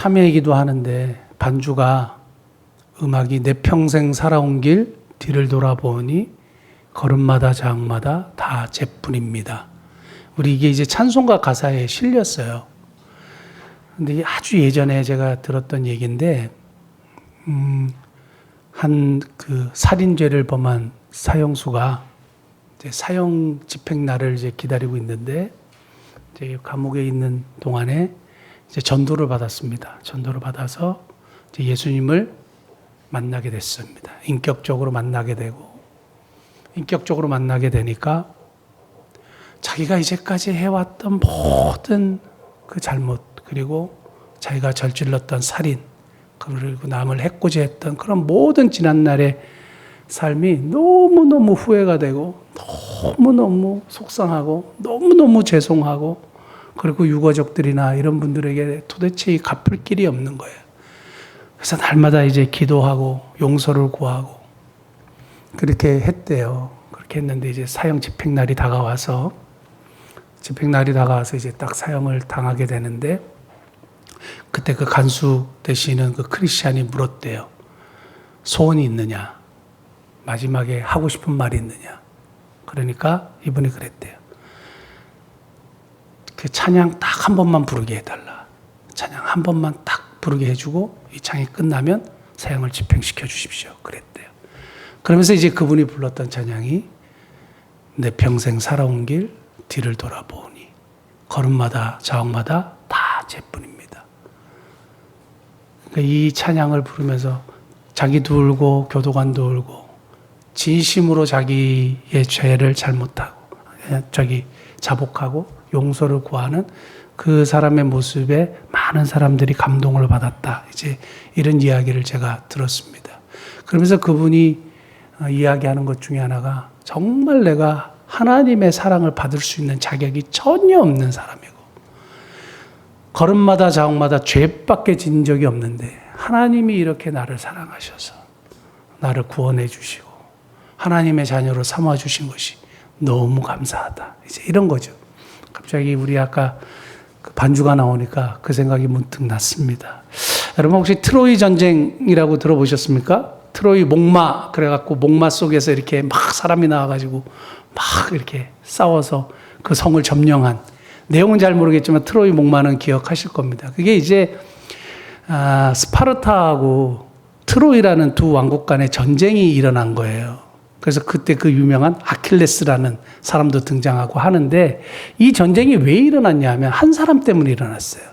참여이기도 하는데 반주가 음악이 내 평생 살아온 길 뒤를 돌아보니 걸음마다 자악마다 다 제뿐입니다. 우리 이게 이제 찬송가 가사에 실렸어요. 근데 아주 예전에 제가 들었던 얘기인데 한 그 살인죄를 범한 사형수가 이제 사형 집행 날을 이제 기다리고 있는데 이제 감옥에 있는 동안에 이제 전도를 받았습니다. 전도를 받아서 이제 예수님을 만나게 됐습니다. 인격적으로 만나게 되니까 자기가 이제까지 해왔던 모든 그 잘못, 그리고 자기가 저질렀던 살인, 그리고 남을 해코지했던 그런 모든 지난날의 삶이 너무너무 후회가 되고 너무너무 속상하고 너무너무 죄송하고, 그리고 유가족들이나 이런 분들에게 도대체 갚을 길이 없는 거예요. 그래서 날마다 이제 기도하고 용서를 구하고 그렇게 했대요. 그렇게 했는데 이제 사형 집행날이 다가와서 이제 딱 사형을 당하게 되는데, 그때 그 간수 되시는 그 크리스찬이 물었대요. 소원이 있느냐? 마지막에 하고 싶은 말이 있느냐? 그러니까 이분이 그랬대요. 그 찬양 딱 한 번만 부르게 해달라. 찬양 한 번만 딱 부르게 해주고 이 창이 끝나면 사형을 집행시켜 주십시오. 그랬대요. 그러면서 이제 그분이 불렀던 찬양이 내 평생 살아온 길 뒤를 돌아보니 걸음마다 자옥마다 다 제뿐입니다. 그러니까 이 찬양을 부르면서 자기도 울고 교도관도 울고 진심으로 자기의 죄를 잘못하고 자복하고 용서를 구하는 그 사람의 모습에 많은 사람들이 감동을 받았다. 이제 이런 이야기를 제가 들었습니다. 그러면서 그분이 이야기하는 것 중에 하나가 정말 내가 하나님의 사랑을 받을 수 있는 자격이 전혀 없는 사람이고 걸음마다 자옥마다 죄밖에 진 적이 없는데 하나님이 이렇게 나를 사랑하셔서 나를 구원해 주시고 하나님의 자녀로 삼아 주신 것이 너무 감사하다. 이제 이런 거죠. 갑자기 우리 아까 그 반주가 나오니까 그 생각이 문득 났습니다. 여러분 혹시 트로이 전쟁이라고 들어보셨습니까? 트로이 목마, 그래갖고 목마 속에서 이렇게 막 사람이 나와가지고 막 이렇게 싸워서 그 성을 점령한, 내용은 잘 모르겠지만 트로이 목마는 기억하실 겁니다. 그게 이제 스파르타하고 트로이라는 두 왕국 간의 전쟁이 일어난 거예요. 그래서 그때 그 유명한 아킬레스라는 사람도 등장하고 하는데, 이 전쟁이 왜 일어났냐 하면 한 사람 때문에 일어났어요.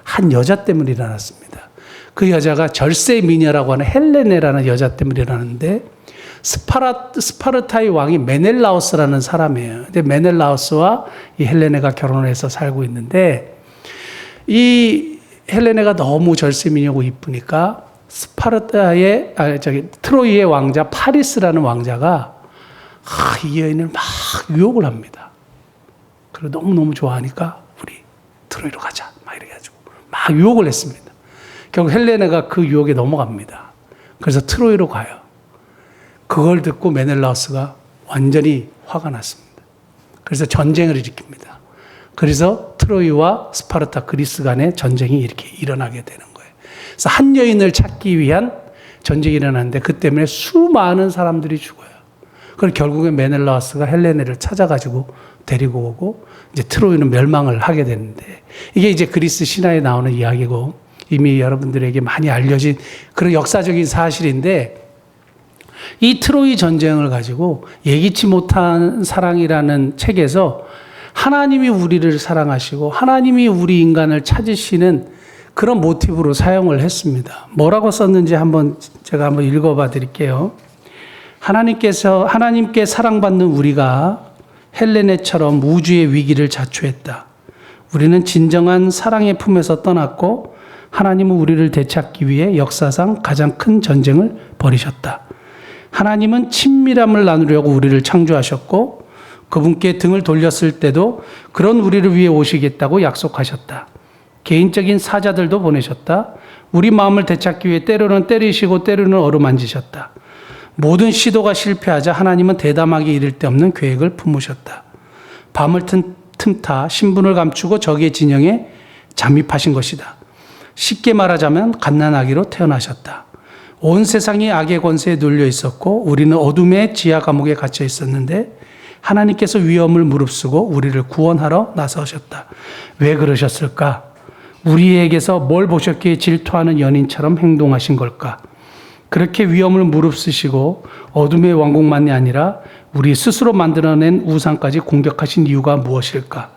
한 여자 때문에 일어났습니다. 그 여자가 절세 미녀라고 하는 헬레네라는 여자 때문에 일어났는데, 스파르타의 왕이 메넬라우스라는 사람이에요. 근데 메넬라우스와 이 헬레네가 결혼을 해서 살고 있는데, 이 헬레네가 너무 절세 미녀고 이쁘니까 트로이의 왕자 파리스라는 왕자가 이 여인을 막 유혹을 합니다. 그리고 너무너무 좋아하니까 우리 트로이로 가자 막 이렇게 가지고 막 유혹을 했습니다. 결국 헬레네가 그 유혹에 넘어갑니다. 그래서 트로이로 가요. 그걸 듣고 메넬라우스가 완전히 화가 났습니다. 그래서 전쟁을 일으킵니다. 그래서 트로이와 스파르타 그리스 간의 전쟁이 이렇게 일어나게 되는 거예요. 그래서 한 여인을 찾기 위한 전쟁이 일어났는데 그 때문에 수많은 사람들이 죽어요. 그걸 결국에 메넬라우스가 헬레네를 찾아가지고 데리고 오고 이제 트로이는 멸망을 하게 되는데, 이게 이제 그리스 신화에 나오는 이야기고 이미 여러분들에게 많이 알려진 그런 역사적인 사실인데, 이 트로이 전쟁을 가지고 예기치 못한 사랑이라는 책에서 하나님이 우리를 사랑하시고 하나님이 우리 인간을 찾으시는 그런 모티브로 사용을 했습니다. 뭐라고 썼는지 제가 한번 읽어봐 드릴게요. 하나님께 사랑받는 우리가 헬레네처럼 우주의 위기를 자초했다. 우리는 진정한 사랑의 품에서 떠났고 하나님은 우리를 되찾기 위해 역사상 가장 큰 전쟁을 벌이셨다. 하나님은 친밀함을 나누려고 우리를 창조하셨고 그분께 등을 돌렸을 때도 그런 우리를 위해 오시겠다고 약속하셨다. 개인적인 사자들도 보내셨다. 우리 마음을 되찾기 위해 때로는 때리시고 때로는 어루만지셨다. 모든 시도가 실패하자 하나님은 대담하게 이를 데 없는 계획을 품으셨다. 밤을 틈타 신분을 감추고 적의 진영에 잠입하신 것이다. 쉽게 말하자면 갓난아기로 태어나셨다. 온 세상이 악의 권세에 눌려 있었고 우리는 어둠의 지하 감옥에 갇혀 있었는데 하나님께서 위험을 무릅쓰고 우리를 구원하러 나서셨다. 왜 그러셨을까? 우리에게서 뭘 보셨기에 질투하는 연인처럼 행동하신 걸까? 그렇게 위험을 무릅쓰시고 어둠의 왕국만이 아니라 우리 스스로 만들어낸 우상까지 공격하신 이유가 무엇일까?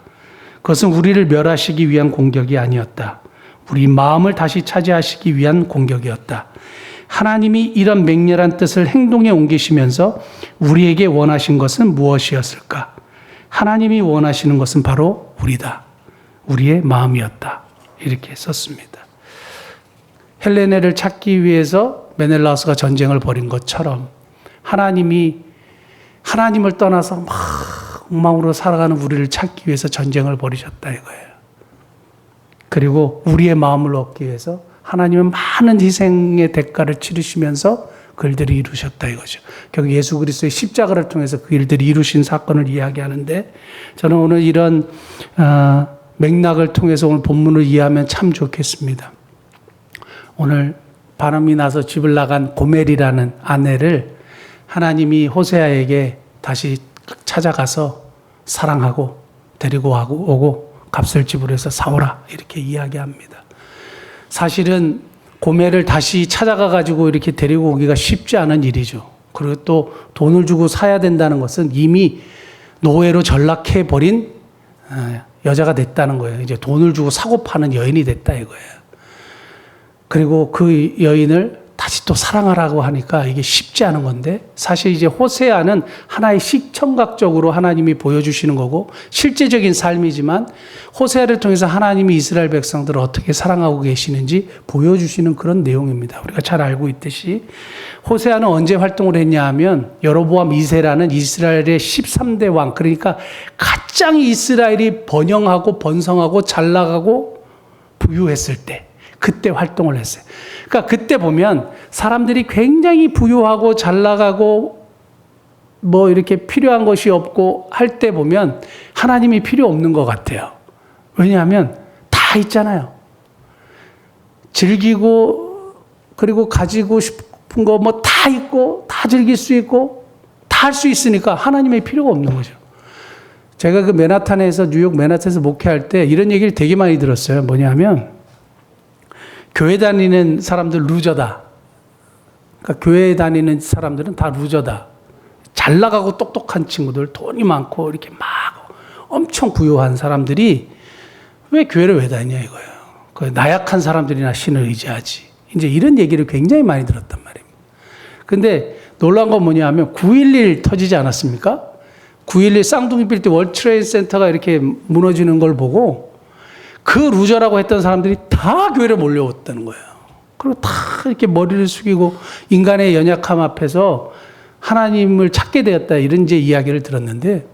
그것은 우리를 멸하시기 위한 공격이 아니었다. 우리 마음을 다시 차지하시기 위한 공격이었다. 하나님이 이런 맹렬한 뜻을 행동에 옮기시면서 우리에게 원하신 것은 무엇이었을까? 하나님이 원하시는 것은 바로 우리다. 우리의 마음이었다. 이렇게 썼습니다. 헬레네를 찾기 위해서 메넬라우스가 전쟁을 벌인 것처럼 하나님을 떠나서 막 엉망으로 살아가는 우리를 찾기 위해서 전쟁을 벌이셨다 이거예요. 그리고 우리의 마음을 얻기 위해서 하나님은 많은 희생의 대가를 치르시면서 그 일들을 이루셨다 이거죠. 결국 예수 그리스도의 십자가를 통해서 그 일들을 이루신 사건을 이야기하는데 저는 오늘 이런 맥락을 통해서 오늘 본문을 이해하면 참 좋겠습니다. 오늘 바람이 나서 집을 나간 고멜이라는 아내를 하나님이 호세아에게 다시 찾아가서 사랑하고 데리고 오고 값을 지불해서 사오라 이렇게 이야기합니다. 사실은 고멜을 다시 찾아가 가지고 이렇게 데리고 오기가 쉽지 않은 일이죠. 그리고 또 돈을 주고 사야 된다는 것은 이미 노예로 전락해 버린 여자가 됐다는 거예요. 이제 돈을 주고 사고 파는 여인이 됐다 이거예요. 그리고 그 여인을 다시 또 사랑하라고 하니까 이게 쉽지 않은 건데 사실 이제 호세아는 하나의 시청각적으로 하나님이 보여주시는 거고 실제적인 삶이지만 호세아를 통해서 하나님이 이스라엘 백성들을 어떻게 사랑하고 계시는지 보여주시는 그런 내용입니다. 우리가 잘 알고 있듯이 호세아는 언제 활동을 했냐 하면 여로보암 2세라는 이스라엘의 13대 왕 그러니까 가장 이스라엘이 번영하고 번성하고 잘 나가고 부유했을 때 그때 활동을 했어요. 그러니까 그때 보면 사람들이 굉장히 부유하고 잘 나가고 뭐 이렇게 필요한 것이 없고 할 때 보면 하나님이 필요 없는 것 같아요. 왜냐하면 다 있잖아요. 즐기고 그리고 가지고 싶은 거 뭐 다 있고 다 즐길 수 있고 다 할 수 있으니까 하나님의 필요가 없는 거죠. 제가 그 맨하탄에서 뉴욕 맨하탄에서 목회할 때 이런 얘기를 되게 많이 들었어요. 뭐냐면 교회 다니는 사람들 루저다. 그러니까 교회 다니는 사람들은 다 루저다. 잘 나가고 똑똑한 친구들, 돈이 많고 이렇게 막 엄청 부유한 사람들이 왜 교회를 왜 다니냐 이거예요. 그 나약한 사람들이나 신을 의지하지. 이제 이런 얘기를 굉장히 많이 들었단 말입니다. 근데 놀라운 건 뭐냐 하면 9.11 터지지 않았습니까? 9.11 쌍둥이 빌딩 월드 트레이드 센터가 이렇게 무너지는 걸 보고 그 루저라고 했던 사람들이 다 교회를 몰려왔다는 거예요. 그리고 다 이렇게 머리를 숙이고 인간의 연약함 앞에서 하나님을 찾게 되었다. 이런 이제 이야기를 들었는데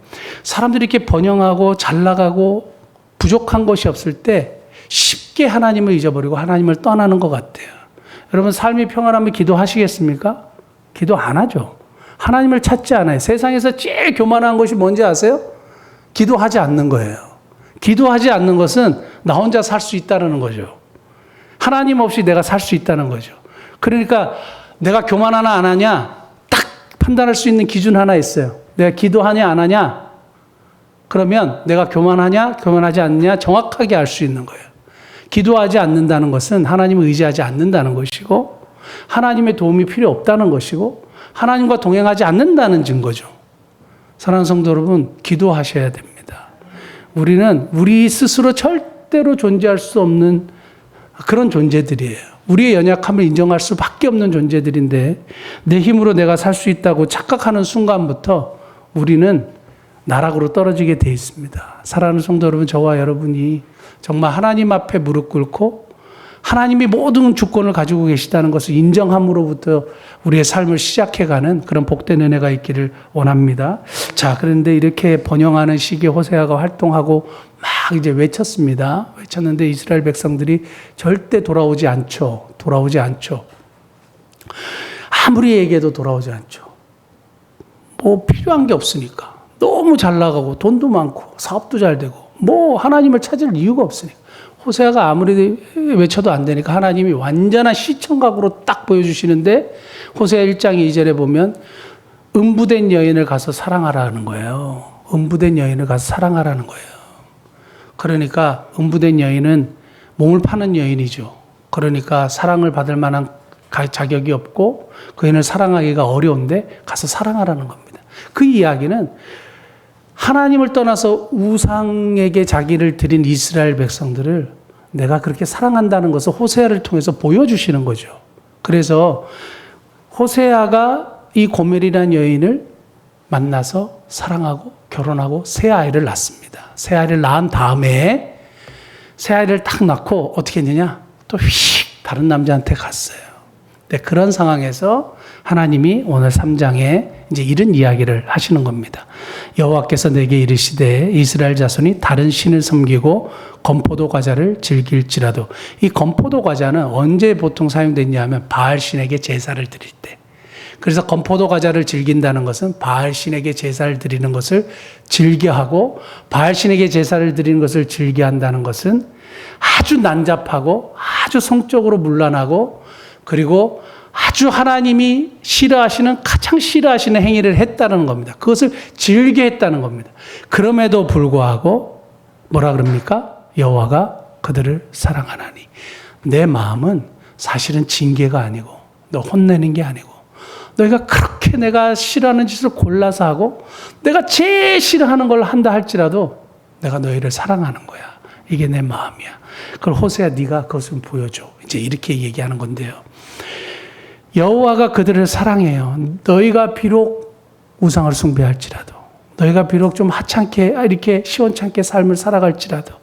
사람들이 이렇게 번영하고 잘 나가고 부족한 것이 없을 때 쉽게 하나님을 잊어버리고 하나님을 떠나는 것 같아요. 여러분 삶이 평안하면 기도하시겠습니까? 기도 안 하죠. 하나님을 찾지 않아요. 세상에서 제일 교만한 것이 뭔지 아세요? 기도하지 않는 거예요. 기도하지 않는 것은 나 혼자 살 수 있다는 거죠. 하나님 없이 내가 살 수 있다는 거죠. 그러니까 내가 교만하나 안 하냐 딱 판단할 수 있는 기준 하나 있어요. 내가 기도하냐 안 하냐 그러면 내가 교만하냐 교만하지 않느냐 정확하게 알 수 있는 거예요. 기도하지 않는다는 것은 하나님을 의지하지 않는다는 것이고 하나님의 도움이 필요 없다는 것이고 하나님과 동행하지 않는다는 증거죠. 사랑하는 성도 여러분 기도하셔야 됩니다. 우리는 우리 스스로 절대로 존재할 수 없는 그런 존재들이에요. 우리의 연약함을 인정할 수밖에 없는 존재들인데 내 힘으로 내가 살 수 있다고 착각하는 순간부터 우리는 나락으로 떨어지게 돼 있습니다. 사랑하는 성도 여러분 저와 여러분이 정말 하나님 앞에 무릎 꿇고 하나님이 모든 주권을 가지고 계시다는 것을 인정함으로부터 우리의 삶을 시작해가는 그런 복된 은혜가 있기를 원합니다. 자, 그런데 이렇게 번영하는 시기에 호세아가 활동하고 막 이제 외쳤습니다. 외쳤는데 이스라엘 백성들이 절대 돌아오지 않죠. 아무리 얘기해도 돌아오지 않죠. 뭐 필요한 게 없으니까. 너무 잘 나가고 돈도 많고 사업도 잘 되고 뭐 하나님을 찾을 이유가 없으니까. 호세아가 아무리 외쳐도 안 되니까 하나님이 완전한 시청각으로 딱 보여주시는데 호세아 1장 2절에 보면 음부된 여인을 가서 사랑하라는 거예요. 음부된 여인을 가서 사랑하라는 거예요. 그러니까 음부된 여인은 몸을 파는 여인이죠. 그러니까 사랑을 받을 만한 자격이 없고 그 여인을 사랑하기가 어려운데 가서 사랑하라는 겁니다. 그 이야기는 하나님을 떠나서 우상에게 자기를 드린 이스라엘 백성들을 내가 그렇게 사랑한다는 것을 호세아를 통해서 보여주시는 거죠. 그래서 호세아가 이 고멜이라는 여인을 만나서 사랑하고 결혼하고 새 아이를 낳습니다. 새 아이를 낳은 다음에 새 아이를 딱 낳고 어떻게 했느냐? 또 휙 다른 남자한테 갔어요. 네, 그런 상황에서 하나님이 오늘 3장에 이제 이런 이야기를 하시는 겁니다. 여호와께서 내게 이르시되 이스라엘 자손이 다른 신을 섬기고 건포도 과자를 즐길지라도, 이 건포도 과자는 언제 보통 사용됐냐 하면 바알 신에게 제사를 드릴 때. 그래서 건포도 과자를 즐긴다는 것은 바알 신에게 제사를 드리는 것을 즐겨하고, 바알 신에게 제사를 드리는 것을 즐겨한다는 것은 아주 난잡하고 아주 성적으로 문란하고 그리고 아주 하나님이 싫어하시는, 가장 싫어하시는 행위를 했다는 겁니다. 그것을 즐겨 했다는 겁니다. 그럼에도 불구하고 뭐라 그럽니까? 여호와가 그들을 사랑하나니. 내 마음은 사실은 징계가 아니고 너 혼내는 게 아니고 너희가 그렇게 내가 싫어하는 짓을 골라서 하고 내가 제일 싫어하는 걸 한다 할지라도 내가 너희를 사랑하는 거야. 이게 내 마음이야. 그걸 호세아 네가 그것을 보여줘. 이제 이렇게 얘기하는 건데요. 여호와가 그들을 사랑해요. 너희가 비록 우상을 숭배할지라도, 너희가 비록 좀 하찮게 이렇게 시원찮게 삶을 살아갈지라도,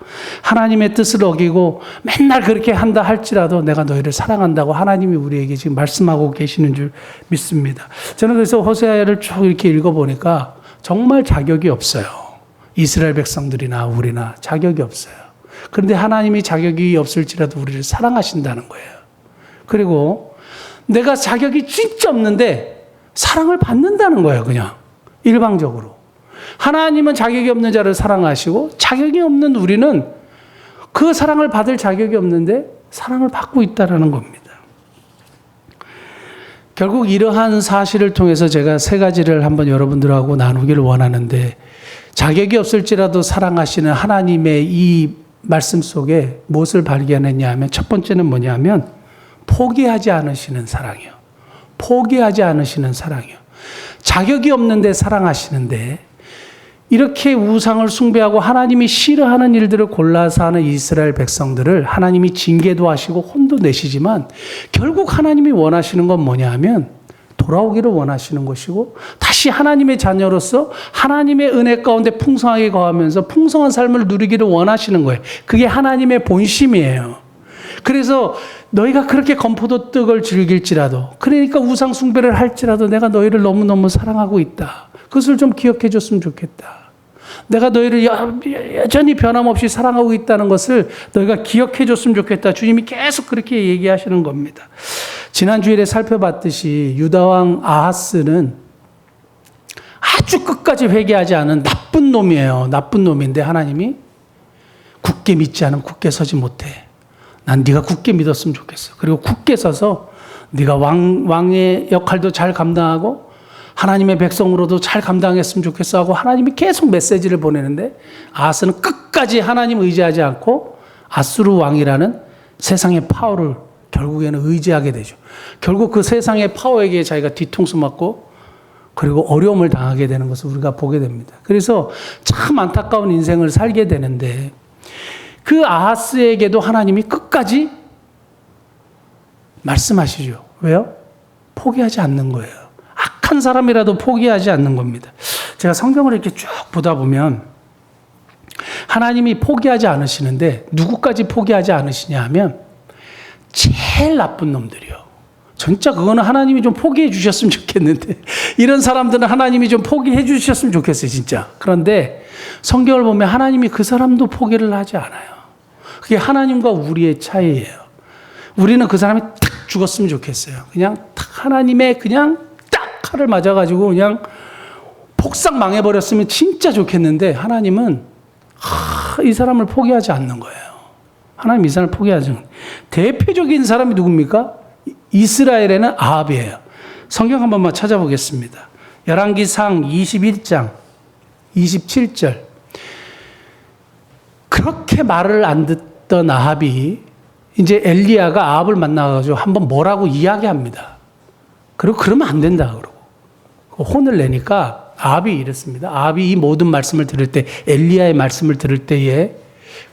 하나님의 뜻을 어기고 맨날 그렇게 한다 할지라도 내가 너희를 사랑한다고 하나님이 우리에게 지금 말씀하고 계시는 줄 믿습니다. 저는 그래서 호세아를 쭉 이렇게 읽어보니까 정말 자격이 없어요. 이스라엘 백성들이나 우리나 자격이 없어요. 그런데 하나님이 자격이 없을지라도 우리를 사랑하신다는 거예요. 그리고 내가 자격이 진짜 없는데 사랑을 받는다는 거예요. 그냥 일방적으로. 하나님은 자격이 없는 자를 사랑하시고 자격이 없는 우리는 그 사랑을 받을 자격이 없는데 사랑을 받고 있다는 겁니다. 결국 이러한 사실을 통해서 제가 세 가지를 한번 여러분들하고 나누기를 원하는데, 자격이 없을지라도 사랑하시는 하나님의 이 말씀 속에 무엇을 발견했냐 하면, 첫 번째는 뭐냐 하면 포기하지 않으시는 사랑이요. 포기하지 않으시는 사랑이요. 자격이 없는데 사랑하시는데, 이렇게 우상을 숭배하고 하나님이 싫어하는 일들을 골라서 하는 이스라엘 백성들을 하나님이 징계도 하시고 혼도 내시지만 결국 하나님이 원하시는 건 뭐냐 하면 돌아오기를 원하시는 것이고, 다시 하나님의 자녀로서 하나님의 은혜 가운데 풍성하게 거하면서 풍성한 삶을 누리기를 원하시는 거예요. 그게 하나님의 본심이에요. 그래서 너희가 그렇게 건포도 떡을 즐길지라도, 그러니까 우상 숭배를 할지라도 내가 너희를 너무너무 사랑하고 있다. 그것을 좀 기억해 줬으면 좋겠다. 내가 너희를 여전히 변함없이 사랑하고 있다는 것을 너희가 기억해 줬으면 좋겠다. 주님이 계속 그렇게 얘기하시는 겁니다. 지난 주일에 살펴봤듯이 유다왕 아하스는 아주 끝까지 회개하지 않은 나쁜 놈이에요. 나쁜 놈인데 하나님이 굳게 믿지 않으면 굳게 서지 못해. 난 네가 굳게 믿었으면 좋겠어. 그리고 굳게 서서 네가 왕의 역할도 잘 감당하고 하나님의 백성으로도 잘 감당했으면 좋겠어 하고 하나님이 계속 메시지를 보내는데, 아하스는 끝까지 하나님 의지하지 않고 아수르 왕이라는 세상의 파워를 결국에는 의지하게 되죠. 결국 그 세상의 파워에게 자기가 뒤통수 맞고 그리고 어려움을 당하게 되는 것을 우리가 보게 됩니다. 그래서 참 안타까운 인생을 살게 되는데, 그 아하스에게도 하나님이 끝까지 말씀하시죠. 왜요? 포기하지 않는 거예요. 악한 사람이라도 포기하지 않는 겁니다. 제가 성경을 이렇게 쭉 보다 보면 하나님이 포기하지 않으시는데 누구까지 포기하지 않으시냐 하면 제일 나쁜 놈들이요. 진짜 그거는 하나님이 좀 포기해 주셨으면 좋겠는데, 이런 사람들은 하나님이 좀 포기해 주셨으면 좋겠어요, 진짜. 그런데 성경을 보면 하나님이 그 사람도 포기를 하지 않아요. 그게 하나님과 우리의 차이예요. 우리는 그 사람이 탁 죽었으면 좋겠어요. 그냥 탁 하나님의 그냥 딱 칼을 맞아가지고 그냥 폭삭 망해버렸으면 진짜 좋겠는데, 하나님은 이 사람을 포기하지 않는 거예요. 하나님 이 사람을 포기하죠. 대표적인 사람이 누굽니까? 이스라엘에는 아합이에요. 성경 한 번만 찾아보겠습니다. 열왕기상 21장 27절. 그렇게 말을 안 듣던 아합이 이제 엘리야가 아합을 만나가지고 한번 뭐라고 이야기합니다. 그리고 그러면 안 된다 그러고 혼을 내니까 아합이 이랬습니다. 아합이 이 모든 말씀을 들을 때, 엘리야의 말씀을 들을 때에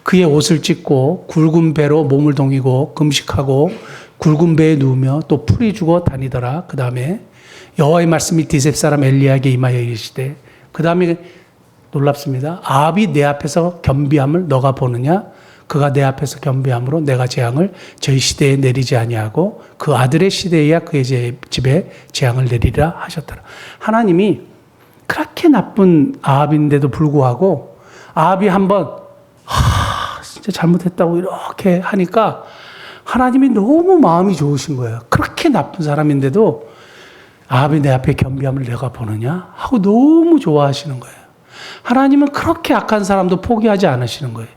그의 옷을 찢고 굵은 배로 몸을 동이고 금식하고 굵은 배에 누우며 또 풀이 주고 다니더라. 그 다음에 여호와의 말씀이 디셉 사람 엘리야에게 임하여 이르시되, 그 다음에 놀랍습니다. 아합이 내 앞에서 겸비함을 너가 보느냐? 그가 내 앞에서 겸비함으로 내가 재앙을 저희 시대에 내리지 아니하고 그 아들의 시대에야 그의 집에 재앙을 내리라 하셨더라. 하나님이 그렇게 나쁜 아합인데도 불구하고 아합이 한번 진짜 잘못했다고 이렇게 하니까 하나님이 너무 마음이 좋으신 거예요. 그렇게 나쁜 사람인데도 아합이 내 앞에 겸비함을 내가 보느냐 하고 너무 좋아하시는 거예요. 하나님은 그렇게 악한 사람도 포기하지 않으시는 거예요.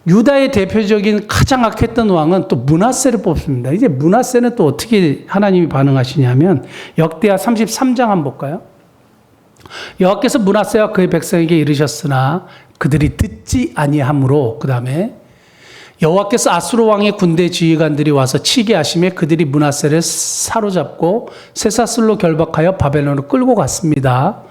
유다의 대표적인 가장 악했던 왕은 또 므낫세를 뽑습니다. 이제 므낫세는 또 어떻게 하나님이 반응하시냐면 역대하 33장 한번 볼까요? 여호와께서 므낫세와 그의 백성에게 이르셨으나 그들이 듣지 아니하므로, 그 다음에 여호와께서 아수르 왕의 군대 지휘관들이 와서 치게 하심에 그들이 므낫세를 사로잡고 쇠사슬로 결박하여 바벨론으로 끌고 갔습니다.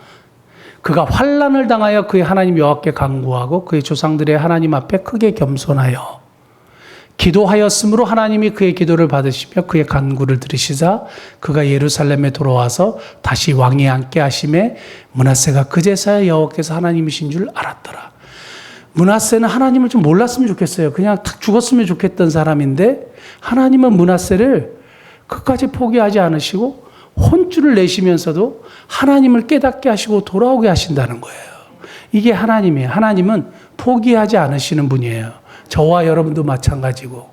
그가 환난을 당하여 그의 하나님 여호와께 간구하고 그의 조상들의 하나님 앞에 크게 겸손하여 기도하였으므로 하나님이 그의 기도를 받으시며 그의 간구를 들으시자 그가 예루살렘에 돌아와서 다시 왕에 앉게 하심에 므낫세가 그제서야 여호와께서 하나님이신 줄 알았더라. 므낫세는 하나님을 좀 몰랐으면 좋겠어요. 그냥 탁 죽었으면 좋겠던 사람인데 하나님은 므낫세를 끝까지 포기하지 않으시고 혼쭐을 내시면서도 하나님을 깨닫게 하시고 돌아오게 하신다는 거예요. 이게 하나님이에요. 하나님은 포기하지 않으시는 분이에요. 저와 여러분도 마찬가지고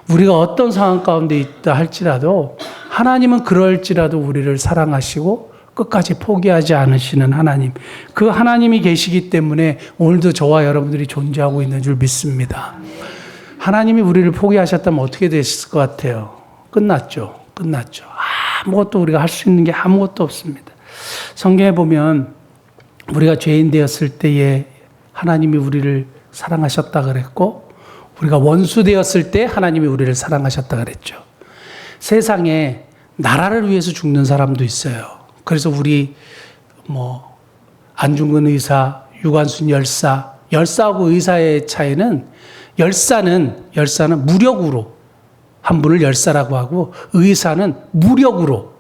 우리가 어떤 상황 가운데 있다 할지라도 하나님은 그럴지라도 우리를 사랑하시고 끝까지 포기하지 않으시는 하나님. 그 하나님이 계시기 때문에 오늘도 저와 여러분들이 존재하고 있는 줄 믿습니다. 하나님이 우리를 포기하셨다면 어떻게 됐을 것 같아요? 끝났죠. 끝났죠. 아무것도 우리가 할 수 있는 게 아무것도 없습니다. 성경에 보면 우리가 죄인 되었을 때에 하나님이 우리를 사랑하셨다 그랬고 우리가 원수 되었을 때 하나님이 우리를 사랑하셨다 그랬죠. 세상에 나라를 위해서 죽는 사람도 있어요. 그래서 우리 안중근 의사, 유관순 열사, 열사하고 의사의 차이는 열사는 무력으로 한 분을 열사라고 하고 의사는 무력으로,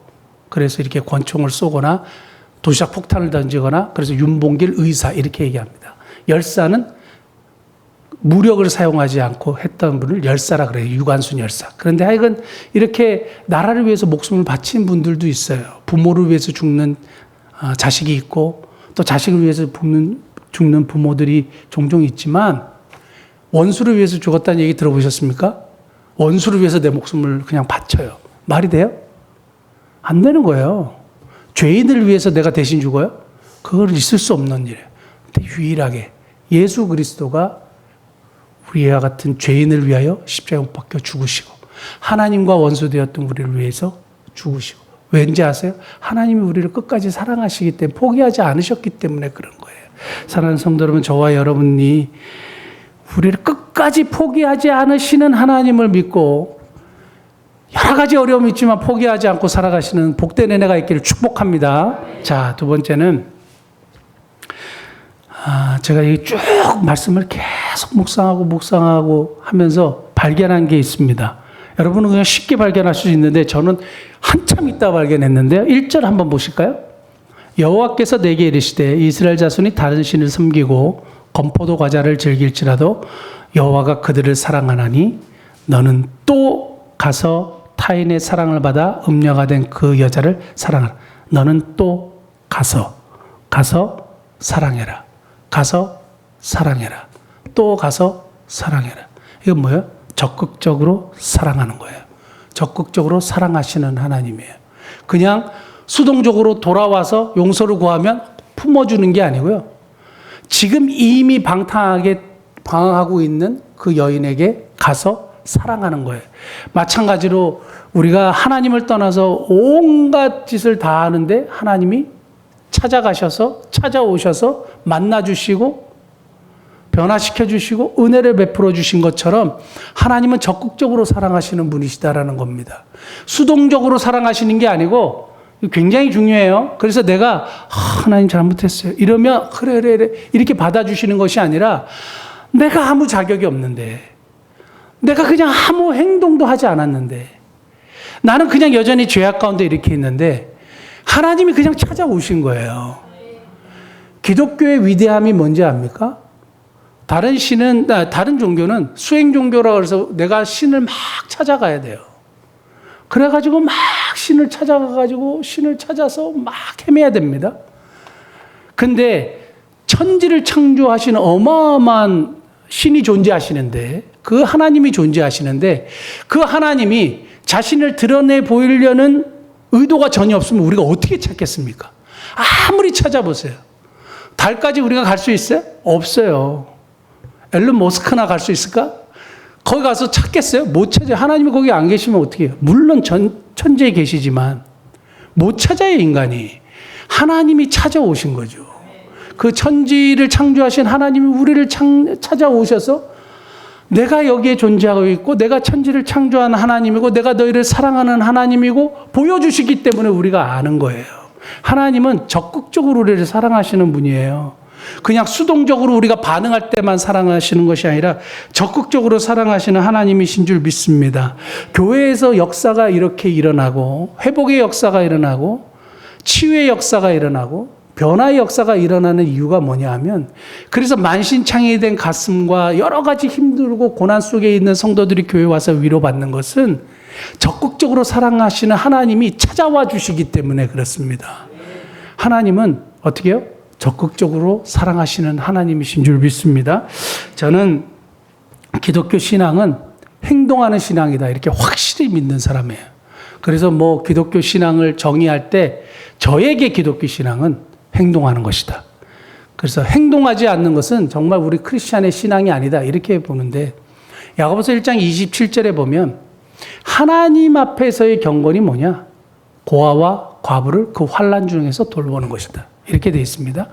그래서 이렇게 권총을 쏘거나 도시락 폭탄을 던지거나, 그래서 윤봉길 의사 이렇게 얘기합니다. 열사는 무력을 사용하지 않고 했던 분을 열사라 그래요. 유관순 열사. 그런데 하여간 이렇게 나라를 위해서 목숨을 바친 분들도 있어요. 부모를 위해서 죽는 자식이 있고 또 자식을 위해서 죽는 부모들이 종종 있지만 원수를 위해서 죽었다는 얘기 들어보셨습니까? 원수를 위해서 내 목숨을 그냥 바쳐요. 말이 돼요? 안 되는 거예요. 죄인을 위해서 내가 대신 죽어요? 그걸 있을 수 없는 일이에요. 근데 유일하게 예수 그리스도가 우리와 같은 죄인을 위하여 십자가에 못 박혀 죽으시고 하나님과 원수되었던 우리를 위해서 죽으시고, 왠지 아세요? 하나님이 우리를 끝까지 사랑하시기 때문에, 포기하지 않으셨기 때문에 그런 거예요. 사랑하는 성도 여러분, 저와 여러분이 우리를 끝까지 포기하지 않으시는 하나님을 믿고 여러 가지 어려움이 있지만 포기하지 않고 살아가시는 복된 은혜가 있기를 축복합니다. 자, 두 번째는 제가 이 쭉 말씀을 계속 묵상하고 하면서 발견한 게 있습니다. 여러분은 그냥 쉽게 발견할 수 있는데 저는 한참 있다 발견했는데요. 1절 한번 보실까요? 여호와께서 내게 이르시되 이스라엘 자손이 다른 신을 섬기고 건포도 과자를 즐길지라도 여호와가 그들을 사랑하나니 너는 또 가서 타인의 사랑을 받아 음녀가 된 그 여자를 사랑하라. 너는 또 가서 사랑해라. 가서 사랑해라. 또 가서 사랑해라. 이건 뭐예요? 적극적으로 사랑하는 거예요. 적극적으로 사랑하시는 하나님이에요. 그냥 수동적으로 돌아와서 용서를 구하면 품어주는 게 아니고요. 지금 이미 방탕하게 방황하고 있는 그 여인에게 가서 사랑하는 거예요. 마찬가지로 우리가 하나님을 떠나서 온갖 짓을 다 하는데 하나님이 찾아오셔서 만나주시고 변화시켜주시고 은혜를 베풀어 주신 것처럼 하나님은 적극적으로 사랑하시는 분이시다라는 겁니다. 수동적으로 사랑하시는 게 아니고 굉장히 중요해요. 그래서 내가 하나님 잘못했어요 이러면 그래 이렇게 받아주시는 것이 아니라 내가 아무 자격이 없는데, 내가 그냥 아무 행동도 하지 않았는데, 나는 그냥 여전히 죄악 가운데 이렇게 있는데 하나님이 그냥 찾아오신 거예요. 기독교의 위대함이 뭔지 압니까? 다른 종교는 수행 종교라고 해서 내가 신을 막 찾아가야 돼요. 그래가지고 막 신을 찾아서 막 헤매야 됩니다. 근데 천지를 창조하시는 어마어마한 신이 존재하시는데, 그 하나님이 존재하시는데, 그 하나님이 자신을 드러내 보이려는 의도가 전혀 없으면 우리가 어떻게 찾겠습니까? 아무리 찾아보세요. 달까지 우리가 갈 수 있어요? 없어요. 앨런 머스크나 갈 수 있을까? 거기 가서 찾겠어요? 못 찾아요. 하나님이 거기 안 계시면 어떻게 해요? 물론 천지에 계시지만 못 찾아요, 인간이. 하나님이 찾아오신 거죠. 그 천지를 창조하신 하나님이 우리를 찾아오셔서 내가 여기에 존재하고 있고 내가 천지를 창조한 하나님이고 내가 너희를 사랑하는 하나님이고 보여주시기 때문에 우리가 아는 거예요. 하나님은 적극적으로 우리를 사랑하시는 분이에요. 그냥 수동적으로 우리가 반응할 때만 사랑하시는 것이 아니라 적극적으로 사랑하시는 하나님이신 줄 믿습니다. 교회에서 역사가 이렇게 일어나고 회복의 역사가 일어나고 치유의 역사가 일어나고 변화의 역사가 일어나는 이유가 뭐냐 하면, 그래서 만신창이 된 가슴과 여러 가지 힘들고 고난 속에 있는 성도들이 교회에 와서 위로받는 것은 적극적으로 사랑하시는 하나님이 찾아와 주시기 때문에 그렇습니다. 하나님은 어떻게 해요? 적극적으로 사랑하시는 하나님이신 줄 믿습니다. 저는 기독교 신앙은 행동하는 신앙이다 이렇게 확실히 믿는 사람이에요. 그래서 뭐 기독교 신앙을 정의할 때 저에게 기독교 신앙은 행동하는 것이다. 그래서 행동하지 않는 것은 정말 우리 크리스찬의 신앙이 아니다 이렇게 보는데, 야고보서 1장 27절에 보면 하나님 앞에서의 경건이 뭐냐? 고아와 과부를 그 환난 중에서 돌보는 것이다. 이렇게 되어 있습니다.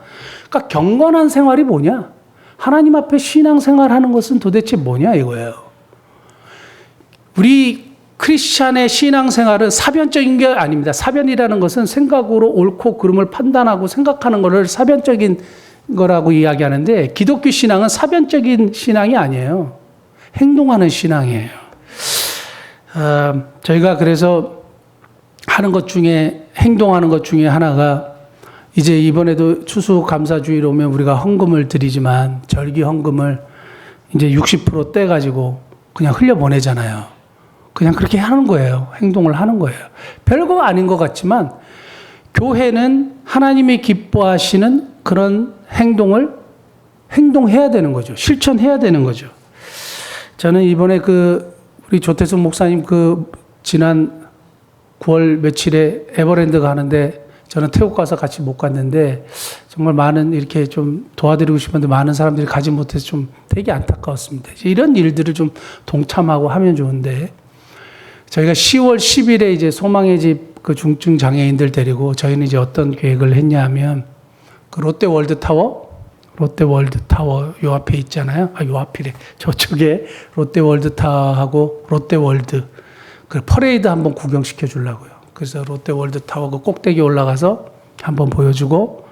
그러니까 경건한 생활이 뭐냐? 하나님 앞에 신앙생활하는 것은 도대체 뭐냐 이거예요. 우리 크리스찬의 신앙생활은 사변적인 게 아닙니다. 사변이라는 것은 생각으로 옳고 그름을 판단하고 생각하는 것을 사변적인 거라고 이야기하는데, 기독교 신앙은 사변적인 신앙이 아니에요. 행동하는 신앙이에요. 저희가 그래서 하는 것 중에, 행동하는 것 중에 하나가, 이제 이번에도 추수감사주일 오면 우리가 헌금을 드리지만 절기 헌금을 이제 60% 떼가지고 그냥 흘려보내잖아요. 그냥 그렇게 하는 거예요. 행동을 하는 거예요. 별거 아닌 것 같지만 교회는 하나님이 기뻐하시는 그런 행동해야 되는 거죠. 실천해야 되는 거죠. 저는 이번에 우리 조태승 목사님 지난 9월 며칠에 에버랜드 가는데, 저는 태국 가서 같이 못 갔는데 정말 많은 이렇게 좀 도와드리고 싶은데 많은 사람들이 가지 못해서 좀 되게 안타까웠습니다. 이런 일들을 좀 동참하고 하면 좋은데, 저희가 10월 10일에 이제 소망의 집 중증 장애인들 데리고 저희는 이제 어떤 계획을 했냐 하면, 롯데월드타워 요 앞에 있잖아요. 요 앞이래. 저쪽에 롯데월드타워하고 롯데월드 퍼레이드 한번 구경시켜 주려고요. 그래서 롯데월드타워 꼭대기 올라가서 한번 보여주려고요.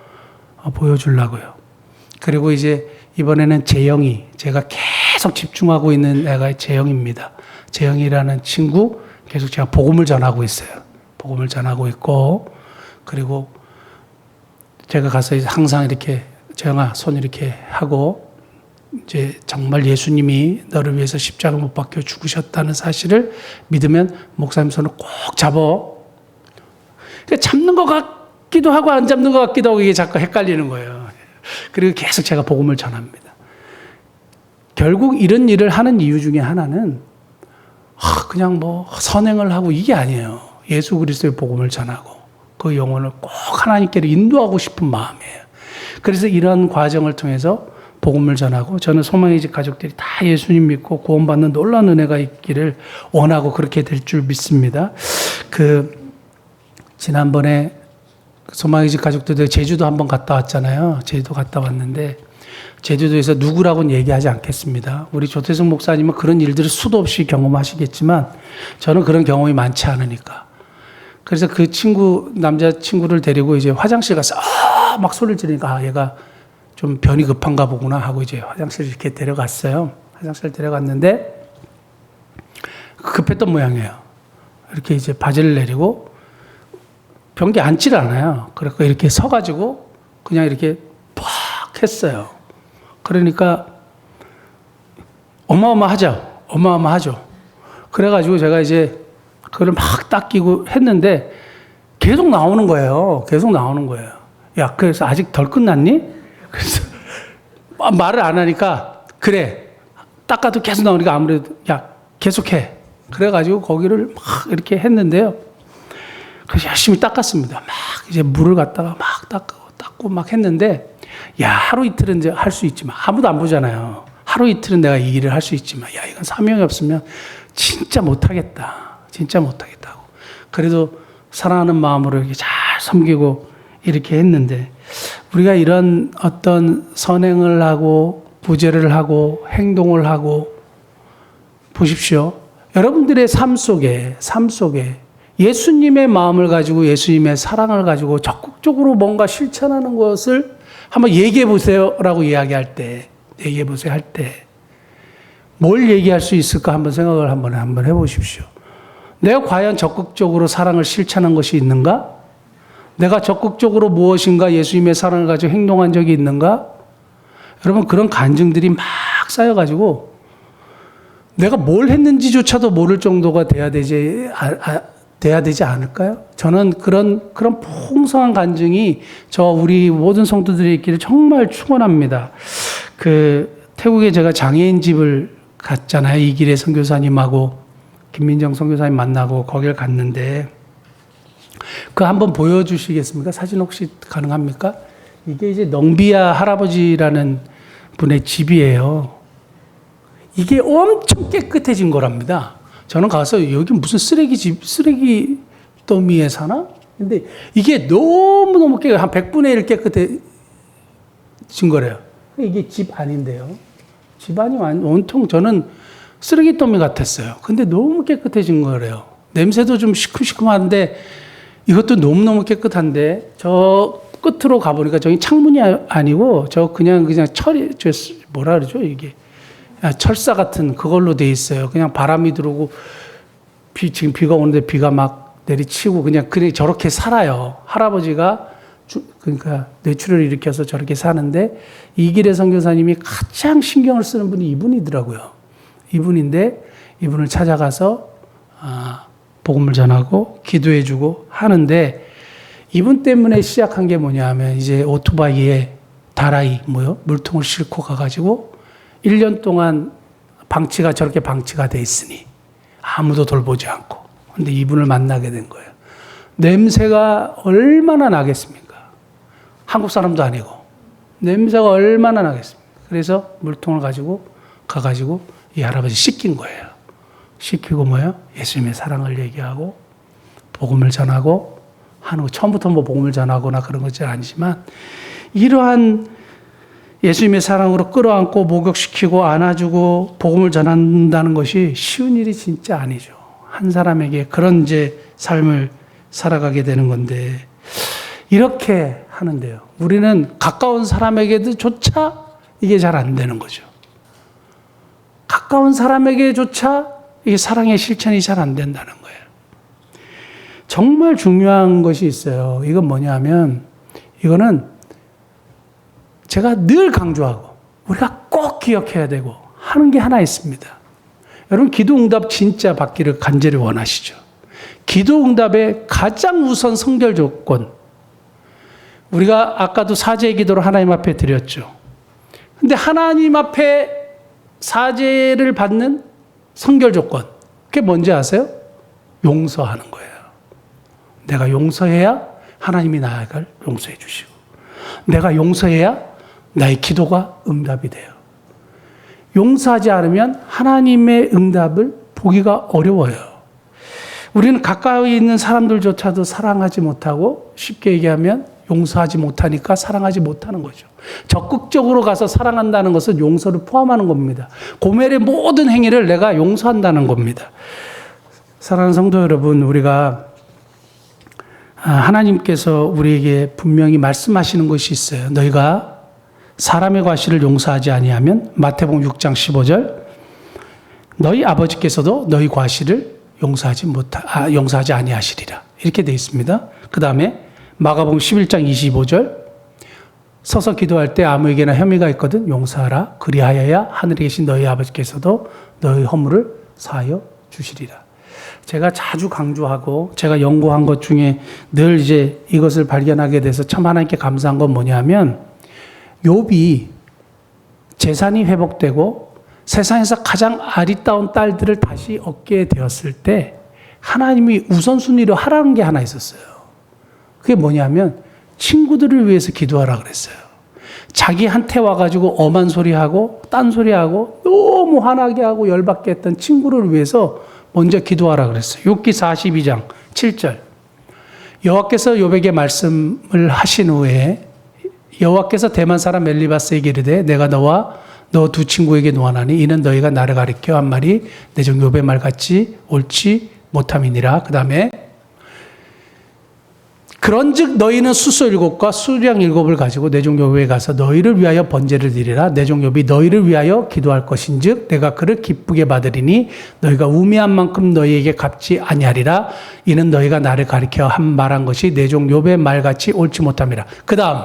그리고 이제 이번에는 재영이, 제가 계속 집중하고 있는 애가 재영입니다. 재영이라는 친구 계속 제가 복음을 전하고 있어요. 복음을 전하고 있고, 그리고 제가 가서 항상 이렇게 재영아 손 이렇게 하고, 이제 정말 예수님이 너를 위해서 십자가 못 박혀 죽으셨다는 사실을 믿으면 목사님 손을 꼭 잡어. 잡는 것 같기도 하고 안 잡는 것 같기도 하고 이게 자꾸 헷갈리는 거예요. 그리고 계속 제가 복음을 전합니다. 결국 이런 일을 하는 이유 중에 하나는 그냥 뭐 선행을 하고 이게 아니에요. 예수 그리스도의 복음을 전하고 그 영혼을 꼭 하나님께로 인도하고 싶은 마음이에요. 그래서 이런 과정을 통해서 복음을 전하고 저는 소망의 집 가족들이 다 예수님 믿고 구원받는 놀라운 은혜가 있기를 원하고 그렇게 될 줄 믿습니다. 지난번에 소망의 집 가족들 제주도 한번 갔다 왔잖아요. 제주도 갔다 왔는데 제주도에서 누구라고는 얘기하지 않겠습니다. 우리 조태승 목사님은 그런 일들을 수도 없이 경험하시겠지만 저는 그런 경험이 많지 않으니까. 그래서 그 남자친구를 데리고 이제 화장실 가서 막 소리를 지르니까 얘가 좀 변이 급한가 보구나 하고 이제 화장실 이렇게 데려갔어요. 화장실 데려갔는데 급했던 모양이에요. 이렇게 이제 바지를 내리고 변기 앉질 않아요. 그래서 이렇게 서가지고 그냥 이렇게 팍 했어요. 그러니까 어마어마하죠. 그래가지고 제가 이제 그걸 막 닦이고 했는데 계속 나오는 거예요. 야, 그래서 아직 덜 끝났니? 그래서 말을 안 하니까 그래. 닦아도 계속 나오니까 아무래도 야, 계속해. 그래가지고 거기를 막 이렇게 했는데요. 그래서 열심히 닦았습니다. 막 이제 물을 갖다가 막 닦고 막 했는데 야, 하루 이틀은 이제 할 수 있지만 아무도 안 보잖아요. 하루 이틀은 내가 이 일을 할 수 있지만 야, 이건 사명이 없으면 진짜 못하겠다. 하고. 그래도 사랑하는 마음으로 이렇게 잘 섬기고 이렇게 했는데 우리가 이런 어떤 선행을 하고 부재를 하고 행동을 하고 보십시오. 여러분들의 삶 속에 예수님의 마음을 가지고 예수님의 사랑을 가지고 적극적으로 뭔가 실천하는 것을 한번 얘기해 보세요라고 이야기할 때 뭘 얘기할 수 있을까 한번 생각을 한번 해보십시오. 내가 과연 적극적으로 사랑을 실천한 것이 있는가? 내가 적극적으로 무엇인가 예수님의 사랑을 가지고 행동한 적이 있는가? 여러분 그런 간증들이 막 쌓여가지고 내가 뭘 했는지조차도 모를 정도가 돼야 되지 않을까요? 저는 그런 풍성한 간증이 우리 모든 성도들이 있기를 정말 축원합니다. 태국에 제가 장애인 집을 갔잖아요. 이길의 선교사님하고 김민정 선교사님 만나고 거기를 갔는데 한번 보여주시겠습니까? 사진 혹시 가능합니까? 이게 이제 넝비야 할아버지라는 분의 집이에요. 이게 엄청 깨끗해진 거랍니다. 저는 가서 여기 무슨 쓰레기 더미에 사나? 근데 이게 너무너무 한 100분의 1 깨끗해진 거래요. 이게 집 아닌데요. 집 안이 온통 저는 쓰레기 더미 같았어요. 근데 너무 깨끗해진 거래요. 냄새도 좀 시큼시큼한데 이것도 너무너무 깨끗한데 저 끝으로 가보니까 저기 창문이 아니고 그냥 뭐라 그러죠 이게. 철사 같은 그걸로 돼 있어요. 그냥 바람이 들어오고 지금 비가 오는데 비가 막 내리치고 그냥 저렇게 살아요. 할아버지가 그러니까 뇌출혈을 일으켜서 저렇게 사는데 이길의 선교사님이 가장 신경을 쓰는 분이 이분이더라고요. 이분인데 이분을 찾아가서 복음을 전하고 기도해주고 하는데 이분 때문에 시작한 게 뭐냐면 이제 오토바이에 물통을 싣고 가가지고 1년 동안 저렇게 방치가 돼 있으니 아무도 돌보지 않고. 근데 이분을 만나게 된 거예요. 냄새가 얼마나 나겠습니까? 한국 사람도 아니고. 냄새가 얼마나 나겠습니까? 그래서 물통을 가가지고 이 할아버지 씻긴 거예요. 씻기고 예수님의 사랑을 얘기하고 복음을 전하고 하는 거. 처음부터 복음을 전하거나 그런 것은 아니지만 이러한 예수님의 사랑으로 끌어안고 목욕시키고 안아주고 복음을 전한다는 것이 쉬운 일이 진짜 아니죠. 한 사람에게 그런 삶을 살아가게 되는 건데 이렇게 하는데요. 우리는 가까운 사람에게조차 이게 잘 안 되는 거죠. 가까운 사람에게조차 이게 사랑의 실천이 잘 안 된다는 거예요. 정말 중요한 것이 있어요. 이건 뭐냐면 이거는 제가 늘 강조하고 우리가 꼭 기억해야 되고 하는 게 하나 있습니다. 여러분 기도응답 진짜 받기를 간절히 원하시죠? 기도응답의 가장 우선 선결 조건 우리가 아까도 사죄의 기도를 하나님 앞에 드렸죠. 근데 하나님 앞에 사죄를 받는 선결 조건 그게 뭔지 아세요? 용서하는 거예요. 내가 용서해야 하나님이 나를 용서해 주시고 내가 용서해야 나의 기도가 응답이 돼요. 용서하지 않으면 하나님의 응답을 보기가 어려워요. 우리는 가까이 있는 사람들조차도 사랑하지 못하고 쉽게 얘기하면 용서하지 못하니까 사랑하지 못하는 거죠. 적극적으로 가서 사랑한다는 것은 용서를 포함하는 겁니다. 고멜의 모든 행위를 내가 용서한다는 겁니다. 사랑하는 성도 여러분, 우리가 하나님께서 우리에게 분명히 말씀하시는 것이 있어요. 너희가 사람의 과실을 용서하지 아니하면 마태복음 6장 15절 너희 아버지께서도 너희 과실을 용서하지 아니하시리라. 이렇게 되어 있습니다. 그 다음에 마가복음 11장 25절 서서 기도할 때 아무에게나 혐의가 있거든 용서하라. 그리하여야 하늘에 계신 너희 아버지께서도 너희 허물을 사하여 주시리라. 제가 자주 강조하고 제가 연구한 것 중에 늘 이제 이것을 발견하게 돼서 참 하나님께 감사한 건 뭐냐면 욥이 재산이 회복되고 세상에서 가장 아리따운 딸들을 다시 얻게 되었을 때 하나님이 우선순위로 하라는 게 하나 있었어요. 그게 뭐냐면 친구들을 위해서 기도하라 그랬어요. 자기한테 와가지고 엄한 소리하고 딴소리하고 너무 화나게 하고 열받게 했던 친구를 위해서 먼저 기도하라 그랬어요. 욥기 42장 7절 여호와께서 욥에게 말씀을 하신 후에 여호와께서 대만 사람 엘리바스에게 이르되 내가 너와 너 두 친구에게 노하나니 이는 너희가 나를 가리켜 한 말이 내 종 욥의 말같이 옳지 못함이니라. 그 다음에 그런즉 너희는 수소 7과 수량 7을 가지고 내 종 욥에게 가서 너희를 위하여 번제를 드리라. 내 종 욥이 너희를 위하여 기도할 것인즉 내가 그를 기쁘게 받으리니 너희가 우매한 만큼 너희에게 갚지 아니하리라. 이는 너희가 나를 가리켜 한 말한 것이 내 종 욥의 말같이 옳지 못함이라. 그 다음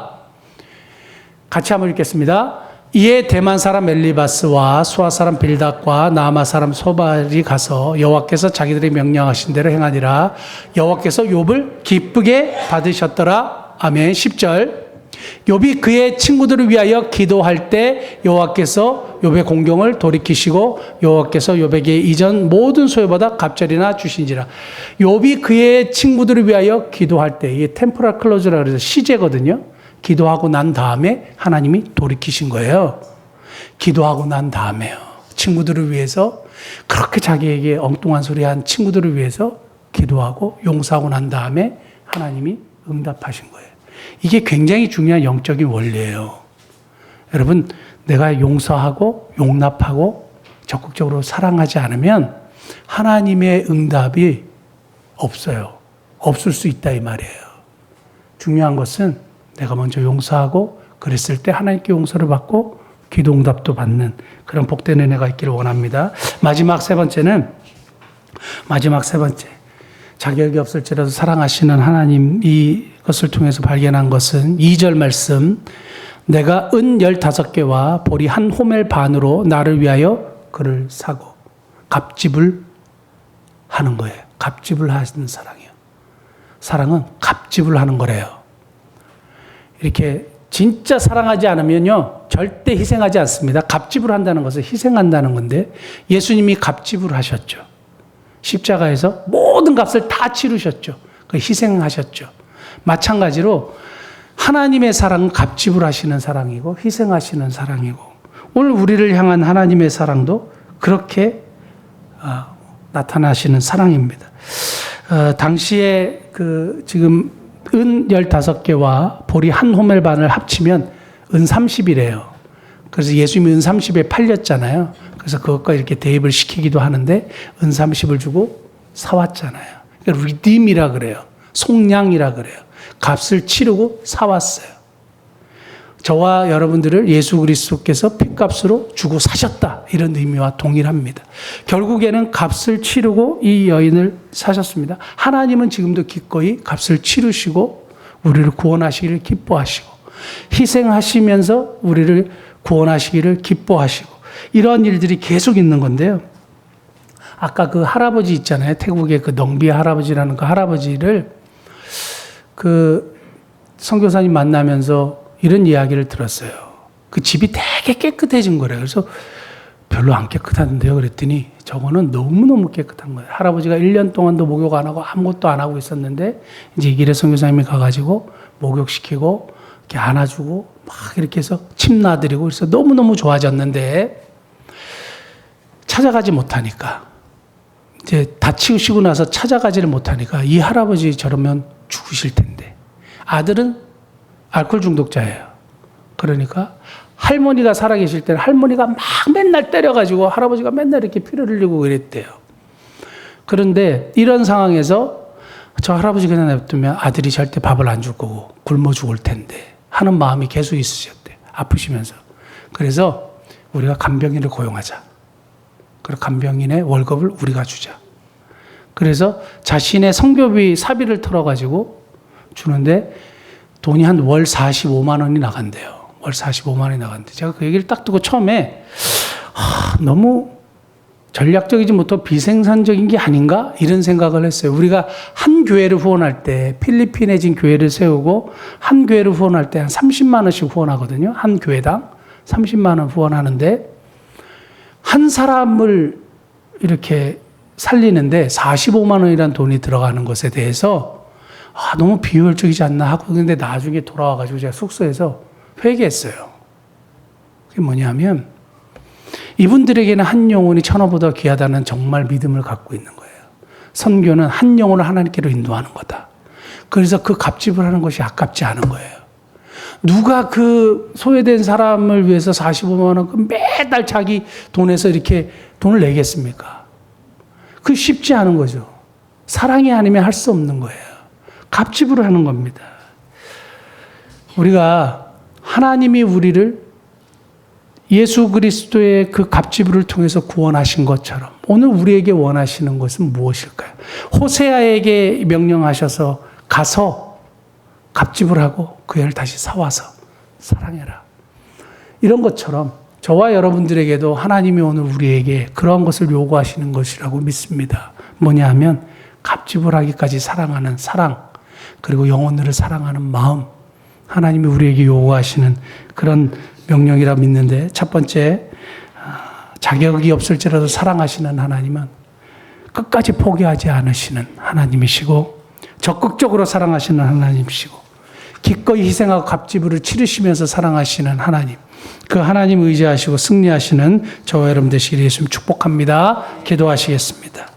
같이 한번 읽겠습니다. 이에 대만 사람 엘리바스와 수아 사람 빌닷과 나아마 사람 소발이 가서 여호와께서 자기들이 명령하신 대로 행하니라. 여호와께서 욥을 기쁘게 받으셨더라. 아멘. 10절 욥이 그의 친구들을 위하여 기도할 때 여호와께서 욥의 공경을 돌이키시고 여호와께서 욥에게 이전 모든 소유보다 갑절이나 주신지라. 욥이 그의 친구들을 위하여 기도할 때 이게 템포럴 클로즈라 그래서 시제거든요. 기도하고 난 다음에 하나님이 돌이키신 거예요. 기도하고 난 다음에요. 친구들을 위해서 그렇게 자기에게 엉뚱한 소리 한 친구들을 위해서 기도하고 용서하고 난 다음에 하나님이 응답하신 거예요. 이게 굉장히 중요한 영적인 원리예요. 여러분, 내가 용서하고 용납하고 적극적으로 사랑하지 않으면 하나님의 응답이 없어요. 없을 수 있다 이 말이에요. 중요한 것은 내가 먼저 용서하고 그랬을 때 하나님께 용서를 받고 기도 응답도 받는 그런 복된 은혜가 있기를 원합니다. 마지막 세 번째 자격이 없을지라도 사랑하시는 하나님 이것을 통해서 발견한 것은 2절 말씀 내가 은 15개와 보리 한 호멜 반으로 나를 위하여 그를 사고 갑집을 하는 거예요. 갑집을 하시는 사랑이에요. 사랑은 갑집을 하는 거래요. 이렇게 진짜 사랑하지 않으면요 절대 희생하지 않습니다. 갑집을 한다는 것은 희생한다는 건데 예수님이 갑집을 하셨죠. 십자가에서 모든 값을 다 치르셨죠. 희생하셨죠. 마찬가지로 하나님의 사랑은 갑집을 하시는 사랑이고 희생하시는 사랑이고 오늘 우리를 향한 하나님의 사랑도 그렇게 나타나시는 사랑입니다. 당시에 지금 은 15개와 보리 한 호멜 반을 합치면 은 30이래요. 그래서 예수님이 은 30에 팔렸잖아요. 그래서 그것과 이렇게 대입을 시키기도 하는데 은 30을 주고 사왔잖아요. 그러니까 리딤이라 그래요. 속량이라 그래요. 값을 치르고 사왔어요. 저와 여러분들을 예수 그리스도께서 핏값으로 주고 사셨다. 이런 의미와 동일합니다. 결국에는 값을 치르고 이 여인을 사셨습니다. 하나님은 지금도 기꺼이 값을 치르시고 우리를 구원하시기를 기뻐하시고 희생하시면서 우리를 구원하시기를 기뻐하시고 이런 일들이 계속 있는 건데요. 아까 그 할아버지 있잖아요. 태국의 그 넝비 할아버지라는 그 할아버지를 선교사님 만나면서 이런 이야기를 들었어요. 그 집이 되게 깨끗해진 거래요. 그래서 별로 안 깨끗한데요. 그랬더니 저거는 너무너무 깨끗한 거예요. 할아버지가 1년 동안도 목욕 안 하고 아무것도 안 하고 있었는데 이제 이 길에 선교사님이 가가지고 목욕시키고 이렇게 안아주고 막 이렇게 해서 침 놔드리고 그래서 너무너무 좋아졌는데 찾아가지 못하니까 이제 다치시고 나서 찾아가지를 못하니까 이 할아버지 저러면 죽으실 텐데 아들은 알코올 중독자예요. 그러니까 할머니가 살아계실 때는 할머니가 막 맨날 때려가지고 할아버지가 맨날 이렇게 피를 흘리고 그랬대요. 그런데 이런 상황에서 저 할아버지 그냥 냅두면 아들이 절대 밥을 안 줄 거고 굶어 죽을 텐데 하는 마음이 계속 있으셨대요. 아프시면서. 그래서 우리가 간병인을 고용하자. 그리고 간병인의 월급을 우리가 주자. 그래서 자신의 성교비 사비를 털어가지고 주는데 돈이 한 월 45만 원이 나간대요. 월 45만 원이 나간대. 제가 그 얘기를 딱 듣고 처음에 너무 전략적이지 못하고 비생산적인 게 아닌가? 이런 생각을 했어요. 우리가 한 교회를 후원할 때 필리핀에 진 교회를 세우고 한 교회를 후원할 때 한 30만 원씩 후원하거든요. 한 교회당 30만 원 후원하는데 한 사람을 이렇게 살리는데 45만 원이라는 돈이 들어가는 것에 대해서 너무 비효율적이지 않나 하고 근데 나중에 돌아와가지고 제가 숙소에서 회개했어요. 그게 뭐냐면 이분들에게는 한 영혼이 천하보다 귀하다는 정말 믿음을 갖고 있는 거예요. 선교는 한 영혼을 하나님께로 인도하는 거다. 그래서 그 값집을 하는 것이 아깝지 않은 거예요. 누가 그 소외된 사람을 위해서 45만 원 매달 자기 돈에서 이렇게 돈을 내겠습니까? 그 쉽지 않은 거죠. 사랑이 아니면 할 수 없는 거예요. 값집으로 하는 겁니다. 우리가 하나님이 우리를 예수 그리스도의 그 값지불을 통해서 구원하신 것처럼 오늘 우리에게 원하시는 것은 무엇일까요? 호세아에게 명령하셔서 가서 값지불하고 그 애를 다시 사와서 사랑해라. 이런 것처럼 저와 여러분들에게도 하나님이 오늘 우리에게 그러한 것을 요구하시는 것이라고 믿습니다. 뭐냐 하면 값지불하기까지 사랑하는 사랑 그리고 영혼들을 사랑하는 마음 하나님이 우리에게 요구하시는 그런 명령이라 믿는데 첫 번째 자격이 없을지라도 사랑하시는 하나님은 끝까지 포기하지 않으시는 하나님이시고 적극적으로 사랑하시는 하나님이시고 기꺼이 희생하고 값지불을 치르시면서 사랑하시는 하나님 그 하나님 의지하시고 승리하시는 저와 여러분 되시기를 예수님 축복합니다. 기도하시겠습니다.